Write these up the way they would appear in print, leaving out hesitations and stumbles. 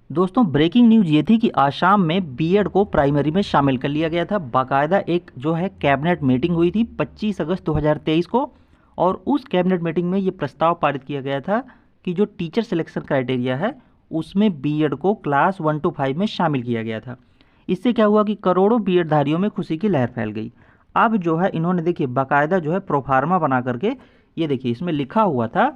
दोस्तों breaking news ये थी कि आसाम में बीएड को प्राइमरी में शामिल कर लिया गया था। बाकायदा एक जो है कैबिनेट मीटिंग हुई थी 25 अगस्त 2023 को, और उस कैबिनेट मीटिंग में ये प्रस्ताव पारित किया गया था कि जो टीचर सिलेक्शन क्राइटेरिया है उसमें बीएड को क्लास 1 to 5 में शामिल किया गया था। इससे क्या हुआ कि करोड़ों बीएड धारियों में खुशी की लहर फैल गई। अब जो है इन्होंने देखिए बाकायदा जो है प्रोफार्मा बना करके, ये देखिए इसमें लिखा हुआ था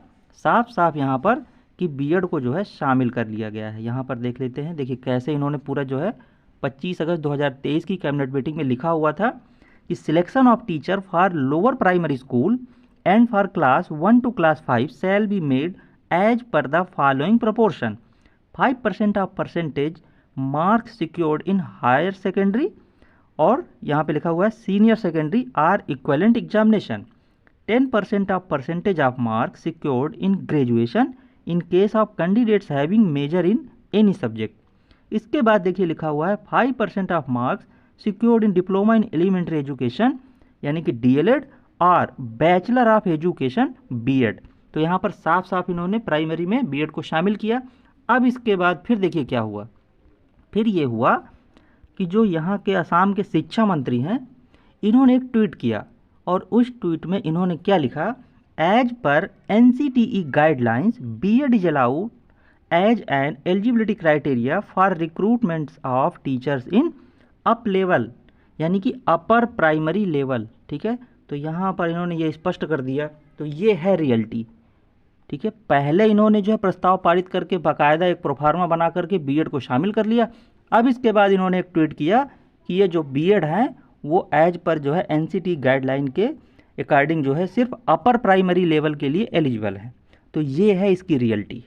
साफ साफ यहाँ पर कि बीएड को जो है शामिल कर लिया गया है। यहाँ पर देख लेते हैं, देखिए कैसे इन्होंने पूरा जो है 25 अगस्त 2023 की कैबिनेट मीटिंग में लिखा हुआ था कि selection of teacher for lower primary school and for class 1 to class 5 shall be made as per the following proportion: 5% of percentage marks secured in higher secondary, और यहाँ पे लिखा हुआ है senior secondary or equivalent examination, 10% of percentage of marks secured in graduation in case of candidates having major in any subject। इसके बाद देखिए लिखा हुआ है 5% of marks secured in diploma in elementary education यानी कि डीएलएड और बैचलर ऑफ एजुकेशन बीएड। तो यहाँ पर साफ साफ इन्होंने प्राइमरी में बीएड को शामिल किया। अब इसके बाद फिर देखिए क्या हुआ, फिर ये हुआ कि जो यहाँ के असम के शिक्षा मंत्री हैं इन्होंने एक ट्वीट किया, और उस ट्वीट में इन्होंने क्या लिखा: as per NCTE guidelines BEd is allowed as an eligibility criteria for recruitment of teachers in up level यानी कि अपर प्राइमरी लेवल। ठीक है, तो यहाँ पर इन्होंने ये स्पष्ट कर दिया। तो ये है रियलिटी। ठीक है, पहले इन्होंने जो है प्रस्ताव पारित करके बाकायदा एक प्रोफार्मा बना करके बीएड को शामिल कर लिया। अब इसके बाद इन्होंने एक ट्वीट किया कि ये जो बीएड हैं वो एज पर जो है एनसीटी गाइडलाइन के अकॉर्डिंग जो है सिर्फ अपर प्राइमरी लेवल के लिए एलिजिबल है। तो ये है इसकी रियलिटी।